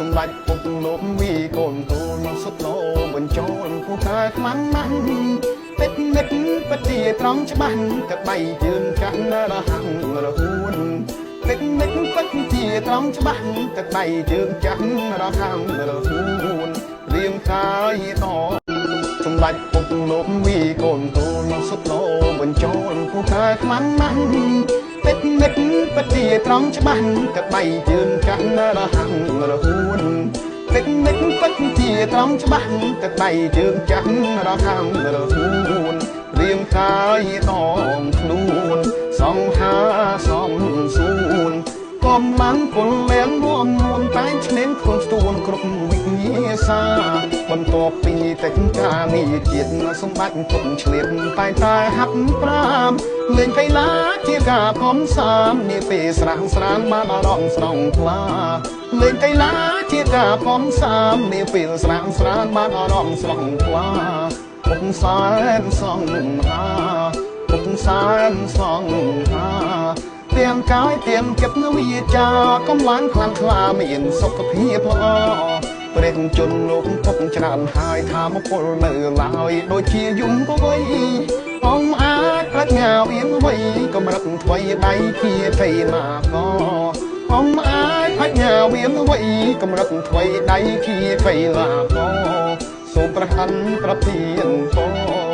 សម្ដេចពុកលោកវីកូនទូលមកសុទ្ធលោបញ្ចូលពូកាខ្មាំងម៉ាំងពេជ្រនិតបទាត្រង់ច្បាស់កបៃជើងកាស់រហ័ងរហួនពេជ្រនិតបទាត្រង់ច្បាស់កបៃជើងចាស់រហ័ងរហួនរៀងកាយតសម្ដេចពុកលោកវីកូនទូលមកសុទ្ធលោបញ្ចូលពូកាខ្មាំងម៉ាំងពេជ្រនិតបទាត្រង់ច្បាស់កបៃជើងចាស់រហ័ងរហួនពេជ្រនិតបទាត្រង់ច្បាស់កបៃជើងចាស់រហ័ងរហួនរៀងកាយតងខ្លួនសង្ហាសំសួនកំឡាំងពលលៀងរួមនួនតែឆ្នេរខ្លួនស្ទួនគ្រប់វិញ្ញាសាបន្ទាប់ពីតែការងារជាតិសម្បត្តិពុកឆ្លៀតតែហាត់ប្រាមលេងកីឡាជាការកំសាន្តនាពេលស្រាំងស្រានបានអារម្មណ៍ស្រងថ្លាលេងកីឡាជាការកំសាន្តនាពេលស្រាំងស្រានបានអារម្មណ៍ស្រងថ្លាពុកសែនសង្ហាពុកសែនសង្ហាទាំងកាយទាំងចិត្តវិចាកំឡាំងខ្លាំងក្លាមានសុខភាពល្អព្រះជន្មលោកពុកច្រើនហើយថាមកពលនៅឡើយដូចជាយំពវ័យអង្គអាចប្រាជ្ញាវៀនវ័យកម្រិតថ្មីដៃជាថៃណាកអង្គអាចប្រាជ្ញាវៀនវ័យកម្រិតថ្មីដៃជាថៃណាកសូមប្រហានប្រទានពរ